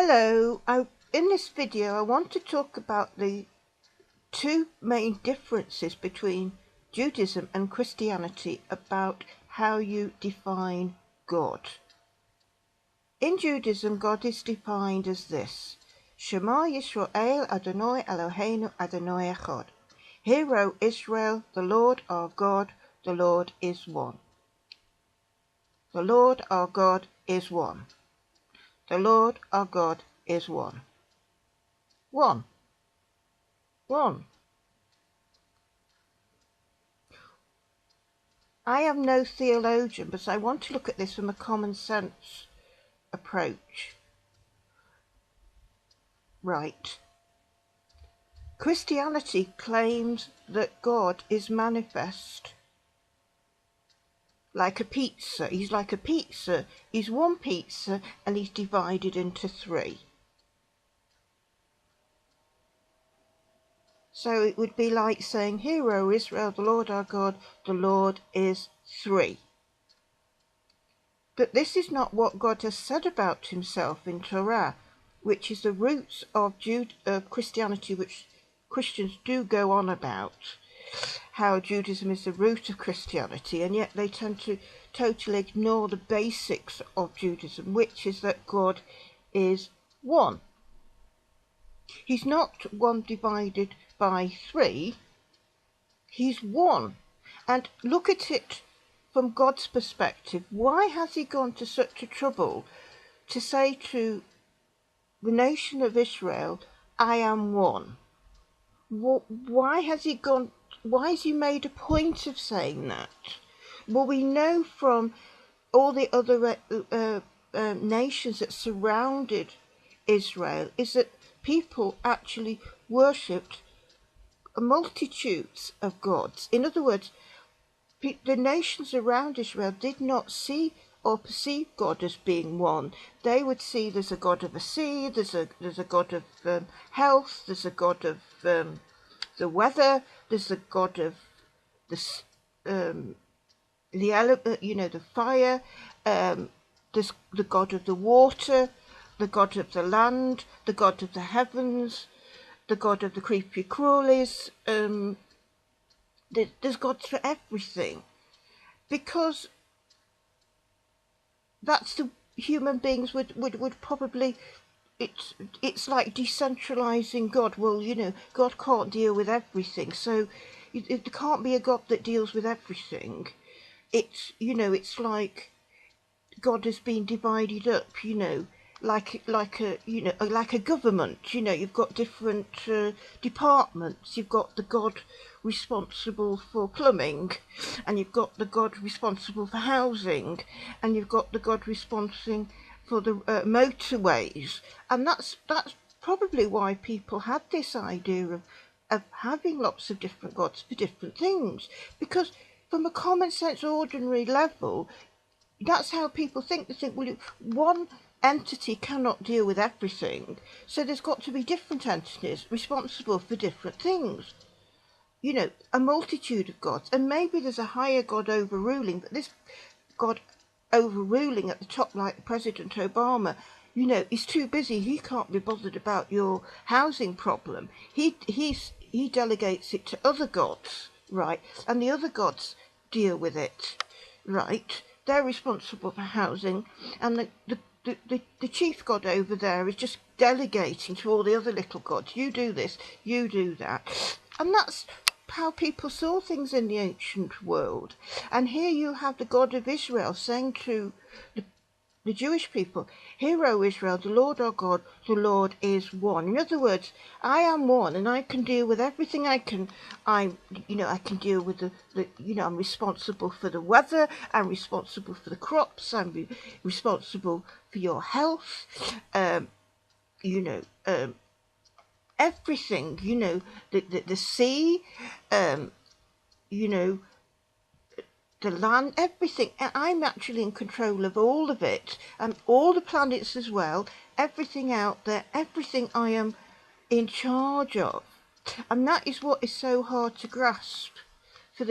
Hello, in this video I want to talk about the two main differences between Judaism and Christianity about how you define God. In Judaism, God is defined as this: Shema Yisrael Adonai Eloheinu Adonai Echad. Hear, O Israel, the Lord our God, the Lord is one. The Lord our God is one. The Lord our God is one. One. I am no theologian, but I want to look at this from a common sense approach. Right. Christianity claims that God is manifest like a pizza. He's like a pizza. He's one pizza and he's divided into three. So it would be like saying, Hear, O Israel, the Lord our God, the Lord is three. But this is not what God has said about himself in Torah, which is the roots of Christianity, which Christians do go on about, how Judaism is the root of Christianity, and yet they tend to totally ignore the basics of Judaism, which is that God is one. He's not one divided by three, he's one. And look at it from God's perspective. Why has he gone to such a trouble to say to the nation of Israel, I am one? Why has he made a point of saying that? Well, we know from all the other nations that surrounded Israel is that people actually worshipped multitudes of gods. In other words, the nations around Israel did not see or perceive God as being one. They would see there's a God of the sea, there's a God of health, there's a God of the weather, there's a God of the element, the fire, there's the God of the water, the God of the land, the God of the heavens, the God of the creepy crawlies. There's gods for everything, because that's the human beings would probably. It's like decentralizing God. Well, God can't deal with everything, so it can't be a God that deals with everything. It's like God has been divided up, like a government. You've got different departments. You've got the God responsible for plumbing, and you've got the God responsible for housing, and you've got the God responsible for the motorways. And that's probably why people had this idea of having lots of different gods for different things, because from a common sense ordinary level, that's how people think. They think, well, one entity cannot deal with everything, so there's got to be different entities responsible for different things. A multitude of gods, and maybe there's a higher God overruling, but this God overruling at the top, like President Obama, he's too busy. He can't be bothered about your housing problem. He delegates it to other gods, right? And the other gods deal with it, right? They're responsible for housing, and the chief god over there is just delegating to all the other little gods. You do this, you do that. And that's how people saw things in the ancient world. And here you have the God of Israel saying to the Jewish people, Hear, O Israel, the Lord our God, the Lord is one. In other words, I am one, and I can deal with everything. I can deal with I'm responsible for the weather. I'm responsible for the crops. I'm responsible for your health. Everything. The sea. The land, everything. I'm actually in control of all of it, and all the planets as well, everything out there, everything I am in charge of. And that is what is so hard to grasp for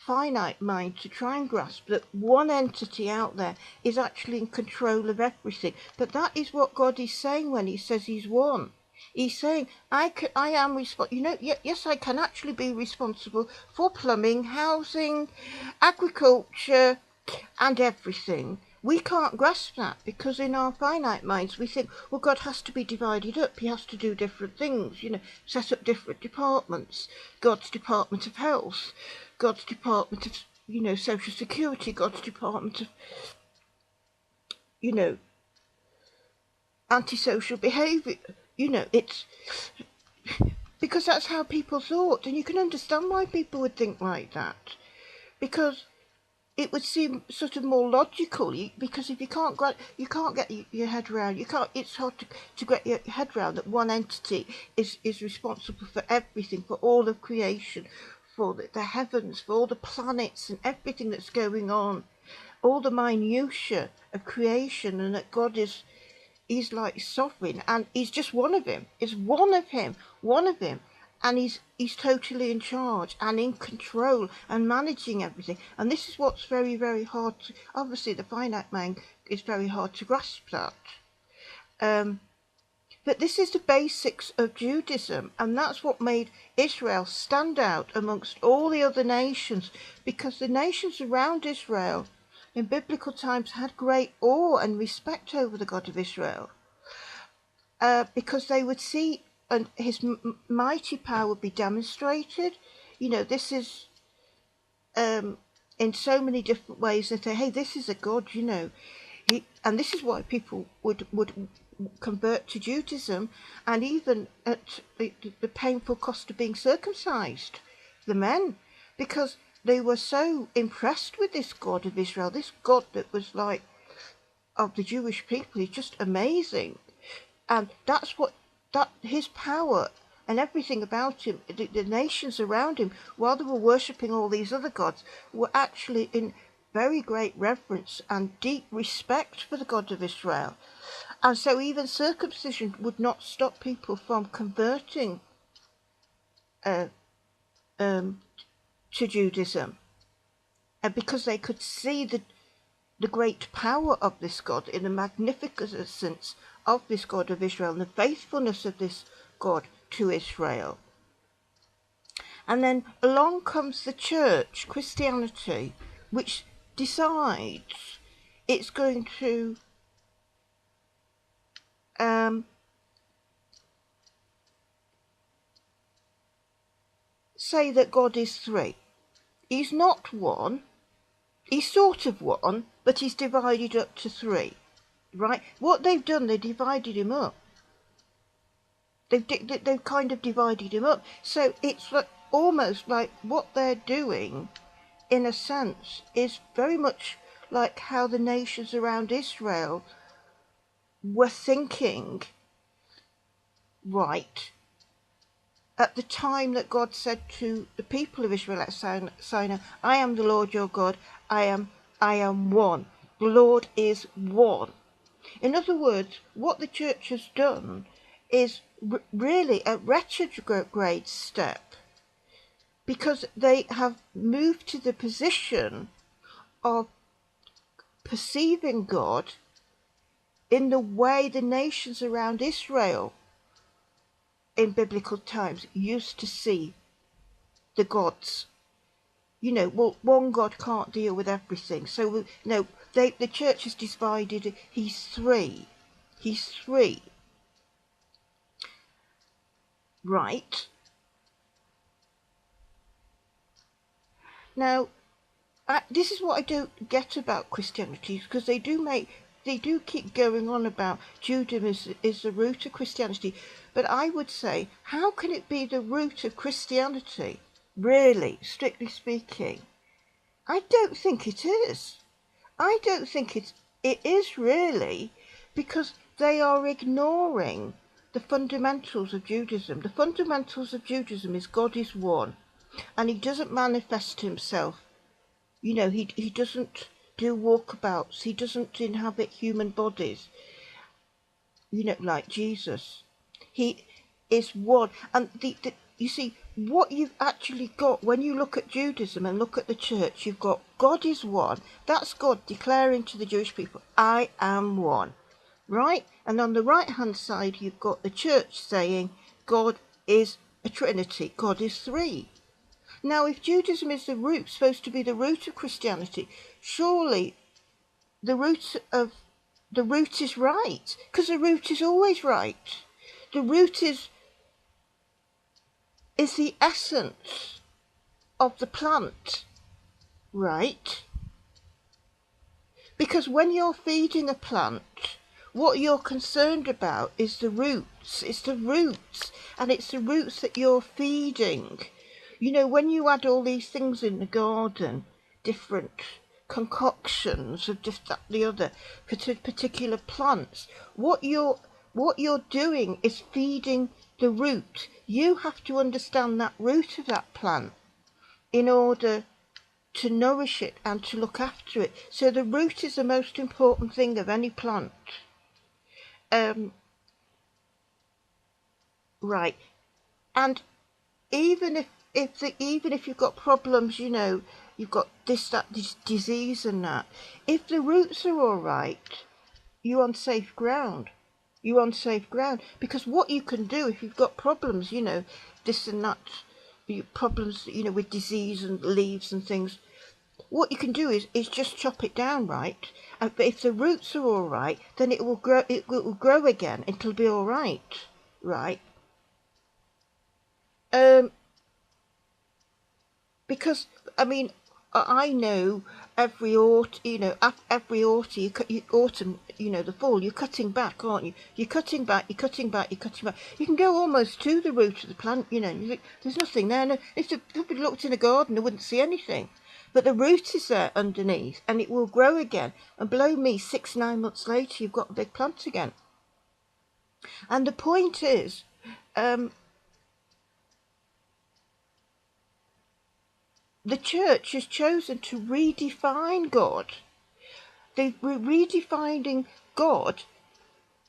finite mind to try and grasp that one entity out there is actually in control of everything. But that is what God is saying when he says he's one. He's saying, I am responsible. Yes, I can actually be responsible for plumbing, housing, agriculture, and everything. We can't grasp that because in our finite minds we think, well, God has to be divided up. He has to do different things, set up different departments. God's Department of Health, God's Department of, Social Security, God's Department of, antisocial behaviour. It's because that's how people thought, and you can understand why people would think like that, because it would seem sort of more logical. Because if you can't get your head around, it's hard to get your head around that one entity is responsible for everything, for all of creation, for the heavens, for all the planets and everything that's going on, all the minutiae of creation, and that God he's like sovereign, and he's just one of him. It's one of him, and he's totally in charge and in control and managing everything. And this is what's very, very hard to, obviously the finite mind is very hard to grasp that. But this is the basics of Judaism, and that's what made Israel stand out amongst all the other nations, because the nations around Israel in biblical times had great awe and respect over the God of Israel, because they would see his mighty power would be demonstrated. This is in so many different ways. They say, hey, this is a God, and this is why people would convert to Judaism, and even at the painful cost of being circumcised, the men, because they were so impressed with this God of Israel, this God that was like of the Jewish people. Is just amazing. And that's his power and everything about him, the nations around him, while they were worshipping all these other gods, were actually in very great reverence and deep respect for the God of Israel. And so even circumcision would not stop people from converting to Judaism, because they could see the great power of this God, in the magnificence of this God of Israel, and the faithfulness of this God to Israel. And then along comes the church, Christianity, which decides it's going to say that God is three. He's not one. He's sort of one, but he's divided up to three, right? What they've done, they divided him up. They've kind of divided him up. So it's like, almost like what they're doing, in a sense, is very much like how the nations around Israel were thinking, right, at the time that God said to the people of Israel at Sinai, I am the Lord your God, I am one. The Lord is one. In other words, what the church has done is really a retrograde step, because they have moved to the position of perceiving God in the way the nations around Israel in biblical times used to see the gods. Well, one God can't deal with everything. So, the church is divided. He's three. Right. Now, this is what I don't get about Christianity, because they do keep going on about Judaism is the root of Christianity. But I would say, how can it be the root of Christianity? Really, strictly speaking, I don't think it is. I don't think it is really, because they are ignoring the fundamentals of Judaism. The fundamentals of Judaism is God is one, and he doesn't manifest himself. He doesn't do walkabouts. He doesn't inhabit human bodies, like Jesus. He is one. And you see, what you've actually got when you look at Judaism and look at the church, you've got God is one. That's God declaring to the Jewish people, I am one, right? And on the right hand side, you've got the church saying God is a Trinity, God is three. Now, if Judaism is the root, supposed to be the root of Christianity, surely the root is right, because the root is always right. The root is the essence of the plant, right? Because when you're feeding a plant, what you're concerned about is the roots. It's the roots, and it's the roots that you're feeding. You know, when you add all these things in the garden, different concoctions of just that, the other, particular plants, what you're doing is feeding the root. You have to understand that root of that plant in order to nourish it and to look after it. So the root is the most important thing of any plant. Right. And even if you've got problems, you know, you've got this disease and that, if the roots are all right, you're on safe ground. You're on safe ground, because what you can do if you've got problems, you know, this and that, problems, you know, with disease and leaves and things, what you can do is just chop it down, right? But if the roots are all right, then it will grow. It will grow again. It'll be all right, right? Because I mean, I know every autumn, you know, autumn, you know, the fall, you're cutting back, aren't you? You're cutting back. You're cutting back. You're cutting back. You can go almost to the root of the plant, you know. And you think there's nothing there. No, if somebody looked in a garden, they wouldn't see anything. But the root is there underneath, and it will grow again. And below me, 6-9 months later, you've got a big plant again. And the point is, the church has chosen to redefine God. They're redefining God.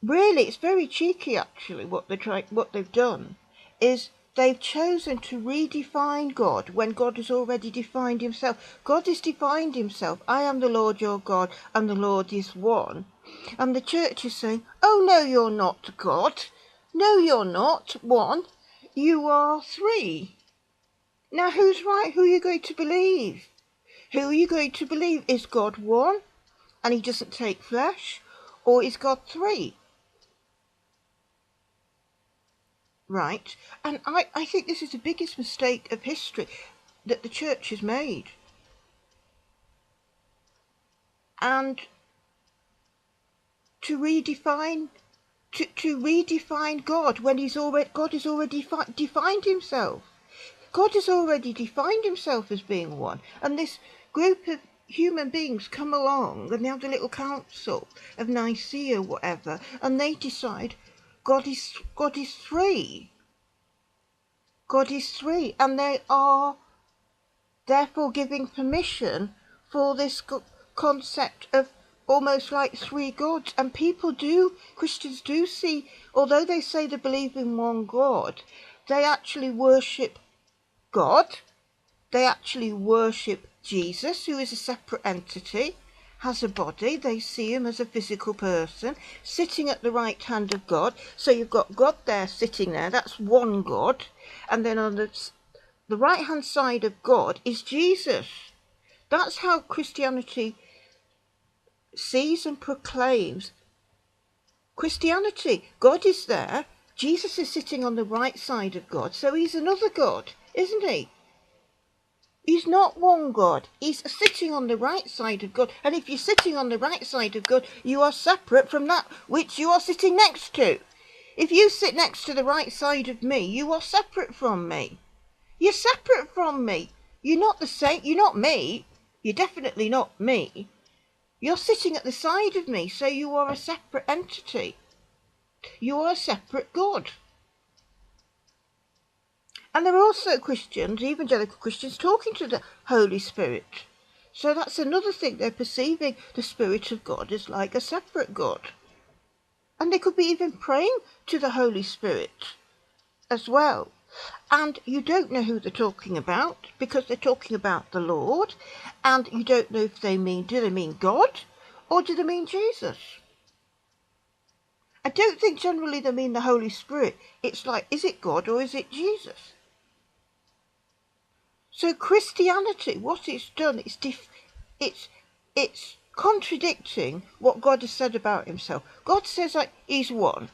Really, it's very cheeky, actually. What they've done is they've chosen to redefine God when God has already defined himself. God has defined himself. I am the Lord your God, and the Lord is one. And the church is saying, oh, no, you're not God. No, you're not one. You are three. Now, who's right? Who are you going to believe? Who are you going to believe? Is God one, and he doesn't take flesh? Or is God three? Right? And I think this is the biggest mistake of history that the church has made. And to redefine God when God has already defined himself. God has already defined himself as being one. And this group of human beings come along and they have the little council of Nicaea, whatever, and they decide God is three. God is three, and they are therefore giving permission for this concept of almost like three gods. And Christians do see, although they say they believe in one God, they actually worship God. They actually worship Jesus, who is a separate entity, has a body. They see him as a physical person sitting at the right hand of God. So you've got God there sitting there. That's one God. And then on the right hand side of God is Jesus. That's how Christianity sees and proclaims Christianity. God is there. Jesus is sitting on the right side of God. So he's another God, isn't he? He's not one God. He's sitting on the right side of God. And if you're sitting on the right side of God, you are separate from that which you are sitting next to. If you sit next to the right side of me, you are separate from me. You're separate from me. You're not the same. You're not me. You're definitely not me. You're sitting at the side of me, so you are a separate entity. You are a separate God. And there are also Christians, evangelical Christians, talking to the Holy Spirit. So that's another thing. They're perceiving the Spirit of God as like a separate God. And they could be even praying to the Holy Spirit as well. and you don't know who they're talking about because they're talking about the Lord, and you don't know if do they mean God or do they mean Jesus? I don't think generally they mean the Holy Spirit. It's like, is it God or is it Jesus? So Christianity, what it's done, it's contradicting what God has said about himself. God says that he's one,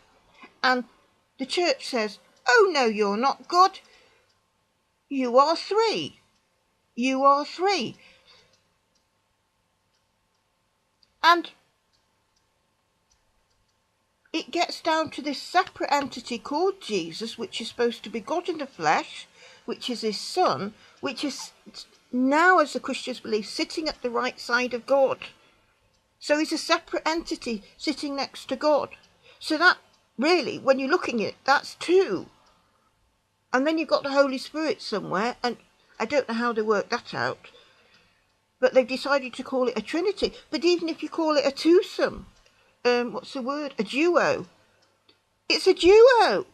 and the church says, oh no, you're not God. You are three. You are three. And it gets down to this separate entity called Jesus, which is supposed to be God in the flesh, which is his son, which is now, as the Christians believe, sitting at the right side of God. So he's a separate entity sitting next to God. So that really, when you're looking at it, that's two. And then you've got the Holy Spirit somewhere, and I don't know how they work that out, but they've decided to call it a Trinity. But even if you call it a twosome, what's the word? A duo. It's a duo.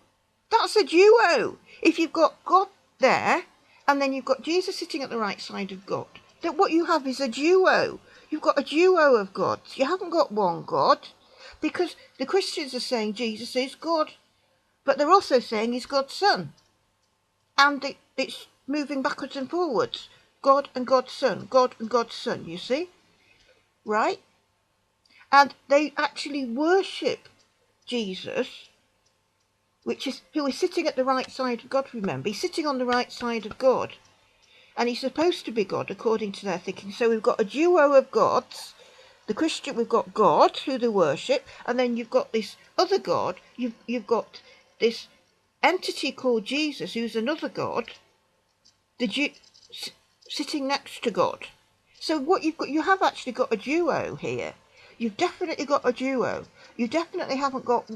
That's a duo. If you've got God there, and then you've got Jesus sitting at the right side of God, then what you have is a duo. You've got a duo of gods. You haven't got one God, because the Christians are saying Jesus is God, but they're also saying he's God's son. And it's moving backwards and forwards. God and God's son, God and God's son, you see? Right? And they actually worship Jesus, who is sitting at the right side of God, remember. He's sitting on the right side of God. And he's supposed to be God, according to their thinking. So we've got a duo of gods. The Christian, we've got God, who they worship. And then you've got this other God. You've got this entity called Jesus, who's another God, sitting next to God. So what you have actually got a duo here. You've definitely got a duo. You definitely haven't got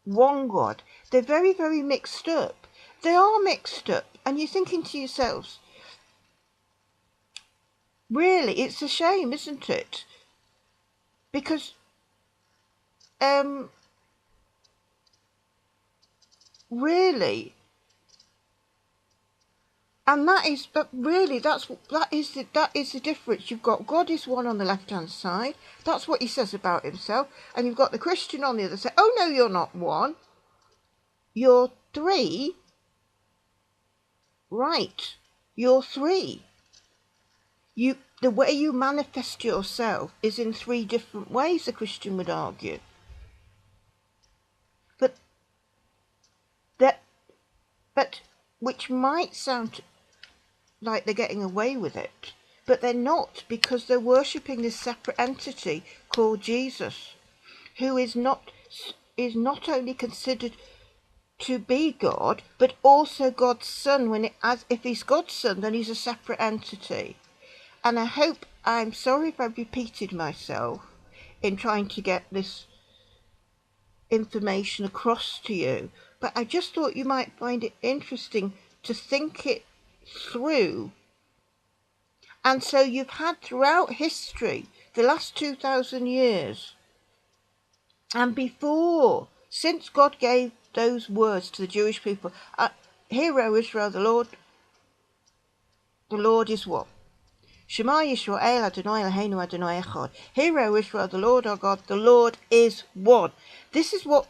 one God. They're very, very mixed up. They are mixed up. And you're thinking to yourselves, really, it's a shame, isn't it? Because, really, and that is, but really, that is the difference. You've got God is one on the left-hand side. That's what he says about himself. And you've got the Christian on the other side. Oh, no, you're not one. You're three. Right. You're three. The way you manifest yourself is in three different ways, the Christian would argue. But which might sound like they're getting away with it, but they're not, because they're worshipping this separate entity called Jesus, who is not only considered to be God, but also God's son. If he's God's son, then he's a separate entity. And I'm sorry if I've repeated myself in trying to get this information across to you, but I just thought you might find it interesting to think it through. And so you've had throughout history, the last 2,000 years, and before, since God gave those words to the Jewish people, Hear, O Israel, the Lord is one. Shema Yisrael Adonai Eloheinu Adonai Echad. Hear, O Israel, the Lord our God, the Lord is one. This is what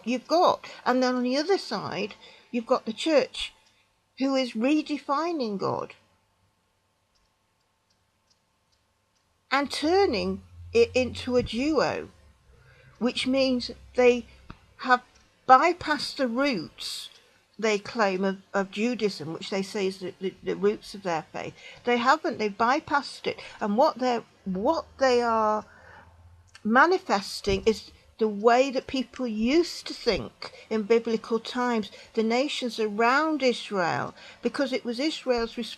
you've got. And then on the other side, you've got the church, who is redefining God and turning it into a duo, which means they have bypassed the roots, they claim, of Judaism, which they say is the roots of their faith. They haven't. They've bypassed it. And what they are manifesting is the way that people used to think in biblical times, the nations around Israel, because it was Israel's,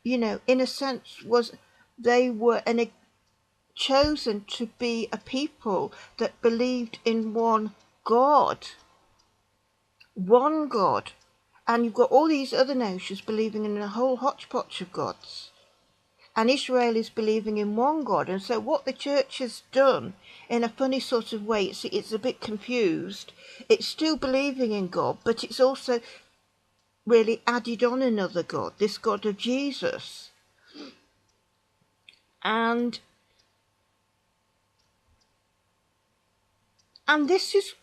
in a sense, they were chosen to be a people that believed in one God. One God. And you've got all these other nations believing in a whole hodgepodge of gods. And Israel is believing in one God. And so what the church has done, in a funny sort of way, it's a bit confused. It's still believing in God, but it's also really added on another God, this God of Jesus. And this is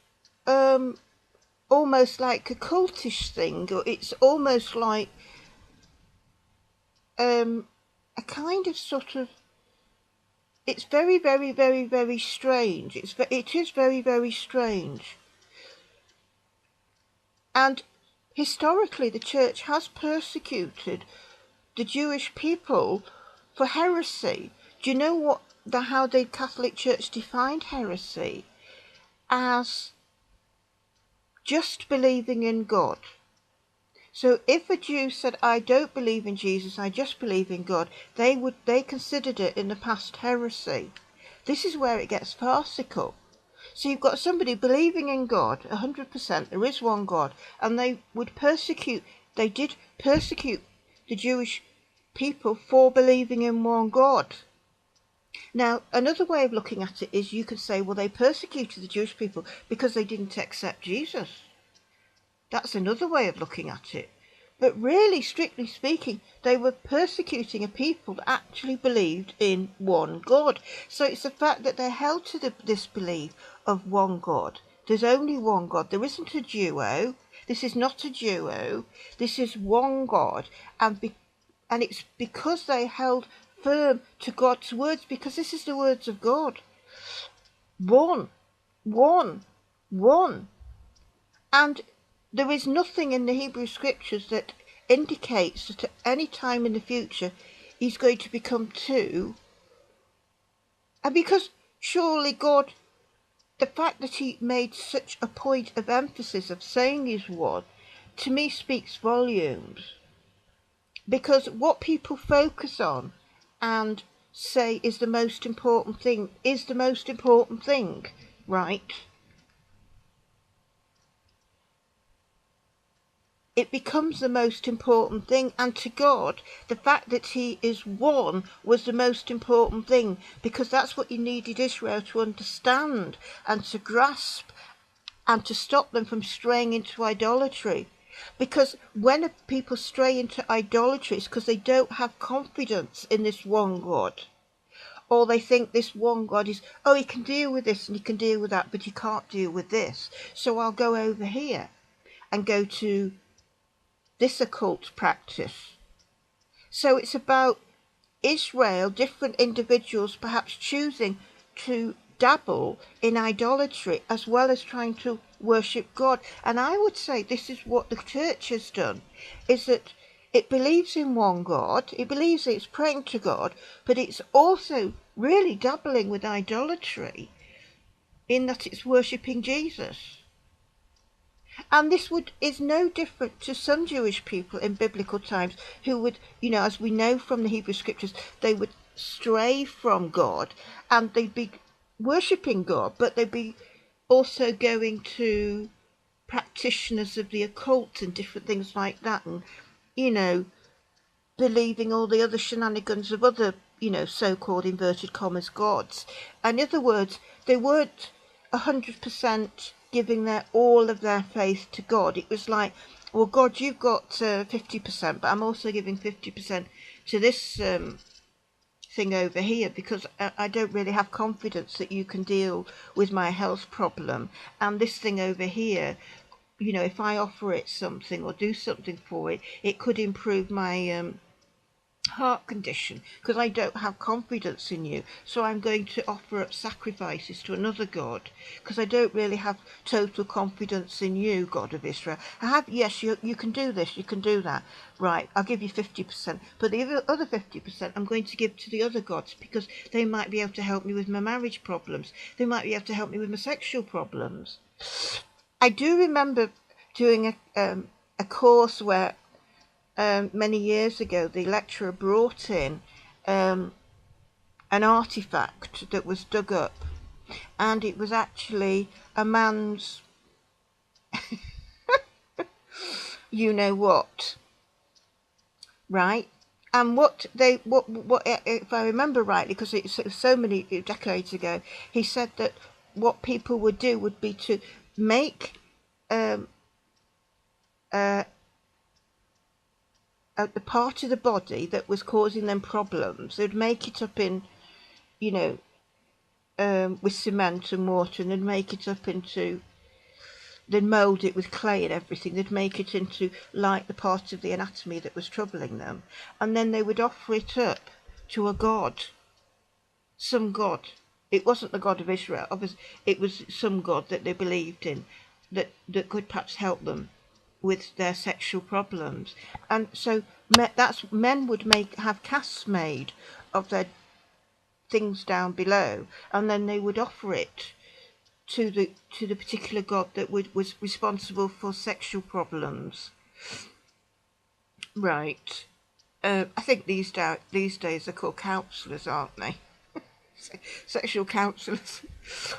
almost like a cultish thing, or it's almost like a kind of sort of, it's very, very, very, very strange. It is very, very strange. And historically, the church has persecuted the Jewish people for heresy. Do you know how the Catholic Church defined heresy? As just believing in God. So if a Jew said, I don't believe in Jesus, I just believe in God, they considered it in the past heresy. This is where it gets farcical. So you've got somebody believing in God 100%, there is one God, and they did persecute the Jewish people for believing in one God. Now, another way of looking at it is you could say, well, they persecuted the Jewish people because they didn't accept Jesus. That's another way of looking at it. But really, strictly speaking, they were persecuting a people that actually believed in one God. So it's the fact that they're held to this belief of one God. There's only one God. There isn't a duo. This is not a duo. This is one God. And it's because they held firm to God's words, because this is the words of God. One. And there is nothing in the Hebrew Scriptures that indicates that at any time in the future he's going to become two. And because surely God, the fact that he made such a point of emphasis of saying he's one, to me speaks volumes. Because what people focus on and say is the most important thing, right? It becomes the most important thing, and to God, the fact that he is one was the most important thing, because that's what he needed Israel to understand and to grasp and to stop them from straying into idolatry. Because when people stray into idolatry, it's because they don't have confidence in this one God. Or they think this one God is, oh, he can deal with this and he can deal with that, but he can't deal with this. So I'll go over here and go to this occult practice. So it's about Israel, different individuals perhaps choosing to dabble in idolatry as well as trying to worship God. And I would say this is what the church has done, is that it believes in one God, it believes it's praying to God, but it's also really dabbling with idolatry in that it's worshipping Jesus. And this is no different to some Jewish people in biblical times who would, as we know from the Hebrew Scriptures, they would stray from God and they'd be worshipping God, but they'd be also going to practitioners of the occult and different things like that, and, believing all the other shenanigans of other, so-called inverted commas gods. In other words, they weren't 100% giving all of their faith to God. It was like, well, God, you've got 50%, but I'm also giving 50% to this thing over here, because I don't really have confidence that you can deal with my health problem. And this thing over here, if I offer it something or do something for it, it could improve my heart condition, because I don't have confidence in you, so I'm going to offer up sacrifices to another God, because I don't really have total confidence in you, God of Israel. Yes, you can do this, you can do that, right, I'll give you 50%, but the other 50% I'm going to give to the other gods, because they might be able to help me with my marriage problems, they might be able to help me with my sexual problems. I do remember doing a course where many years ago, the lecturer brought in an artifact that was dug up, and it was actually a man's you-know-what, right? And what if I remember rightly, because it's so many decades ago, he said that what people would do would be to make the part of the body that was causing them problems. They'd make it up in, you know, with cement and water, and they'd make it up into, they'd mould it with clay and everything. They'd make it into like the part of the anatomy that was troubling them, and then they would offer it up to a god, some god. It wasn't the God of Israel, obviously. It was some god that they believed in, that could perhaps help them with their sexual problems. And so men would have casts made of their things down below, and then they would offer it to the particular god that was responsible for sexual problems. Right. I think these days they're called counsellors, aren't they? Sexual counsellors.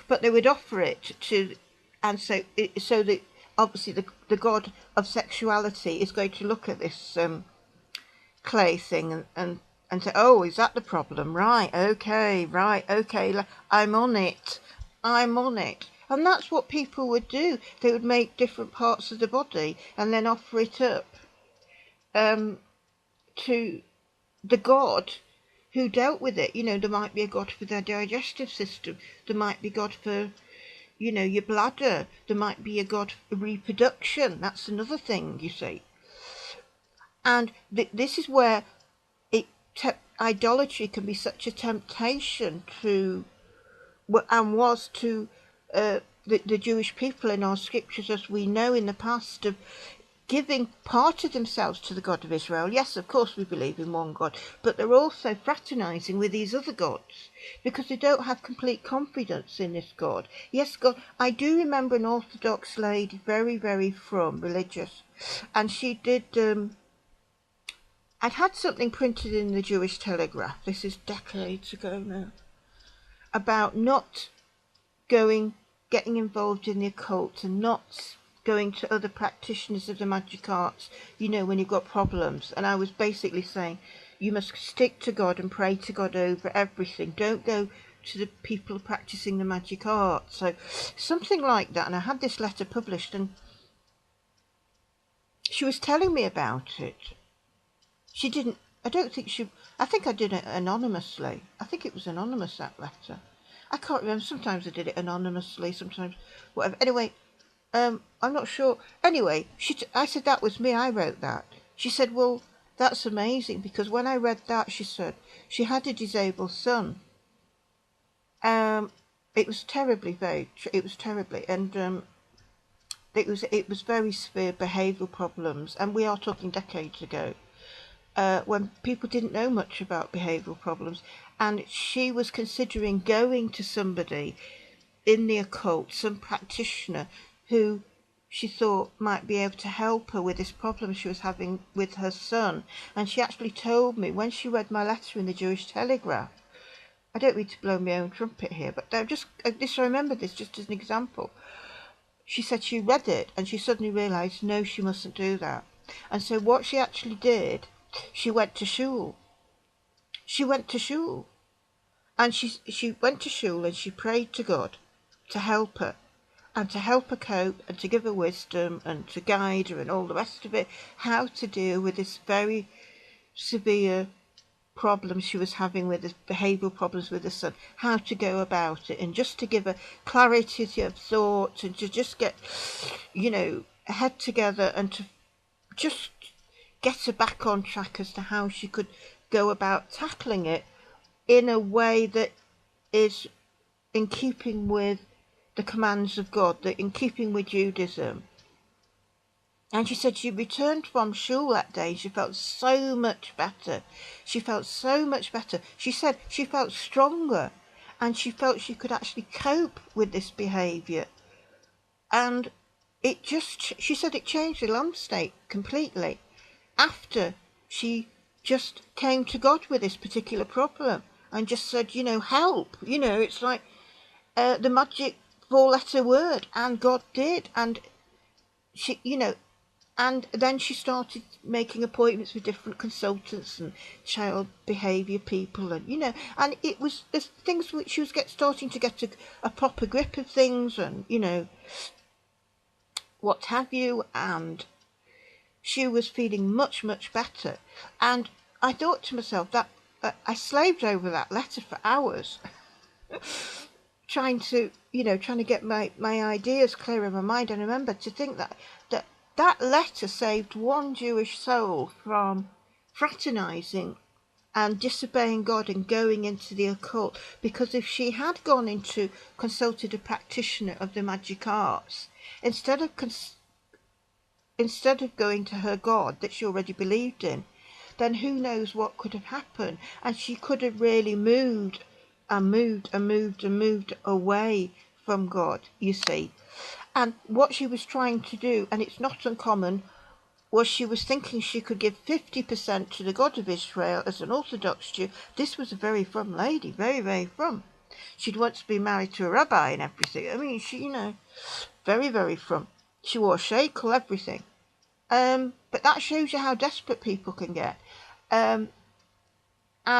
But they would offer it to, and so that obviously the god of sexuality is going to look at this clay thing and say, oh, is that the problem? Right, okay, I'm on it. And that's what people would do. They would make different parts of the body and then offer it up to the god who dealt with it. You know, there might be a god for their digestive system. There might be god for, you know, your bladder. There might be a god for reproduction. That's another thing, you see. And this is where idolatry can be such a temptation to, and was to the Jewish people in our scriptures, as we know in the past, of giving part of themselves to the God of Israel. Yes, of course we believe in one God, but they're also fraternising with these other gods because they don't have complete confidence in this God. Yes, God. I do remember an Orthodox lady, very, very religious, and she did. I'd had something printed in the Jewish Telegraph. This is decades ago now, about not getting involved in the occult and not going to other practitioners of the magic arts, you know, when you've got problems. And I was basically saying, you must stick to God and pray to God over everything. Don't go to the people practicing the magic arts. So something like that. And I had this letter published, and she was telling me about it. She didn't, I think I did it anonymously. I think it was anonymous, that letter. I can't remember. Sometimes I did it anonymously, sometimes whatever. Anyway, I'm not sure. Anyway, I said, that was me, I wrote that. She said, well, that's amazing, because when I read that, she said, she had a disabled son. It was terribly, and it was very severe behavioural problems, and we are talking decades ago, when people didn't know much about behavioural problems, and she was considering going to somebody in the occult, some practitioner who she thought might be able to help her with this problem she was having with her son. And she actually told me, when she read my letter in the Jewish Telegraph, I don't mean to blow my own trumpet here, but I remember this just as an example. She said she read it and she suddenly realised, no, she mustn't do that. And so what she actually did, she went to shul. And she went to shul and she prayed to God to help her, and to help her cope, and to give her wisdom, and to guide her, and all the rest of it, how to deal with this very severe problem she was having with the behavioural problems with her son, how to go about it, and just to give her clarity of thought, and to just get, you know, her head together, and to just get her back on track as to how she could go about tackling it in a way that is in keeping with the commands of God, that in keeping with Judaism. And she said she returned from shul that day. She felt so much better. She said she felt stronger, and she felt she could actually cope with this behaviour. And she said it changed the landscape completely after she just came to God with this particular problem and just said, you know, help. You know, it's like the magic four-letter word, and God did. And she, you know, and then she started making appointments with different consultants and child behaviour people, and, you know, and it was the things which she was starting to get a proper grip of things, and, you know, what have you. And she was feeling much, much better. And I thought to myself that I slaved over that letter for hours, trying to get my ideas clear in my mind. And I remember to think that letter saved one Jewish soul from fraternizing and disobeying God and going into the occult. Because if she had gone into consulted a practitioner of the magic arts, instead of going to her God that she already believed in, then who knows what could have happened. And she could have really moved away from God, you see. And what she was trying to do, and it's not uncommon, was she was thinking she could give 50% to the God of Israel as an Orthodox Jew. This was a very frum lady, very, very frum. She'd once been married to a rabbi and everything. I mean, she, very, very frum. She wore a shekel, everything. But that shows you how desperate people can get. And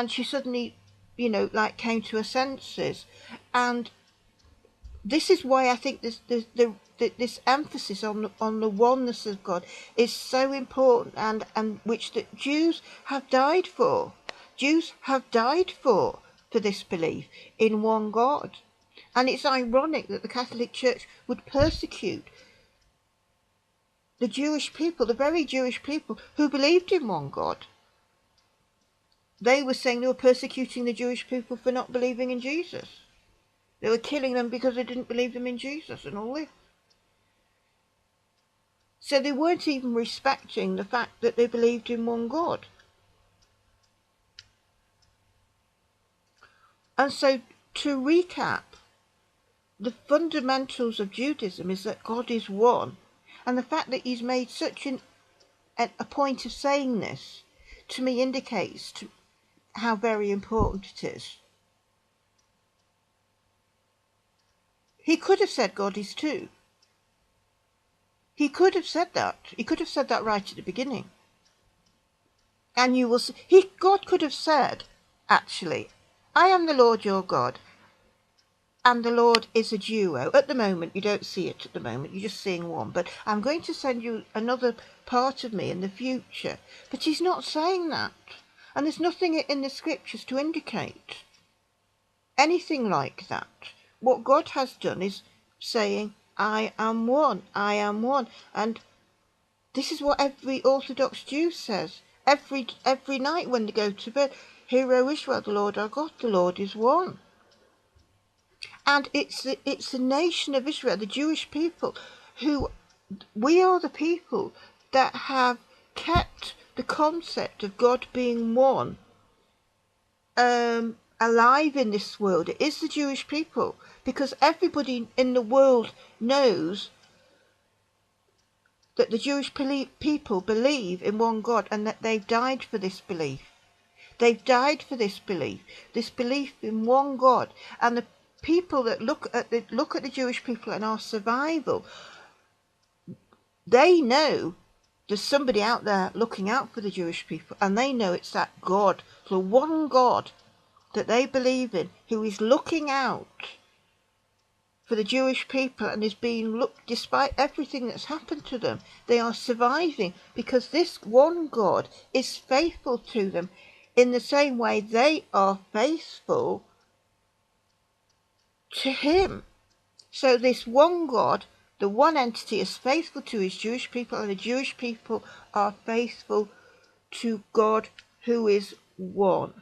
she suddenly, came to her senses. And this is why I think this emphasis on the oneness of God is so important, and which the Jews have died for. Jews have died for this belief in one God. And it's ironic that the Catholic Church would persecute the Jewish people, the very Jewish people who believed in one God. They were saying they were persecuting the Jewish people for not believing in Jesus. They were killing them because they didn't believe them in Jesus and all this. So they weren't even respecting the fact that they believed in one God. And so, to recap, the fundamentals of Judaism is that God is one. And the fact that he's made such a point of saying this, to me, indicates how very important it is. He could have said God is two. He could have said that. He could have said that right at the beginning. And you will see, God could have said, actually, I am the Lord your God, and the Lord is a duo. At the moment, you don't see it at the moment, you're just seeing one. But I'm going to send you another part of me in the future. But he's not saying that. And there's nothing in the scriptures to indicate anything like that. What God has done is saying, I am one, I am one. And this is what every Orthodox Jew says. Every night when they go to bed, Hear, O Israel, the Lord our God, the Lord is one. And it's the nation of Israel, the Jewish people, who we are the people that have kept the concept of God being one alive in this world. It is the Jewish people, because everybody in the world knows that the Jewish people believe in one God, and that they've died for this belief. They've died for this belief in one God. And the people that look at the Jewish people and our survival, they know there's somebody out there looking out for the Jewish people, and they know it's that God, the one God that they believe in, who is looking out for the Jewish people and is being looked, despite everything that's happened to them, they are surviving because this one God is faithful to them in the same way they are faithful to him. So this one God, the one entity, is faithful to his Jewish people, and the Jewish people are faithful to God, who is one.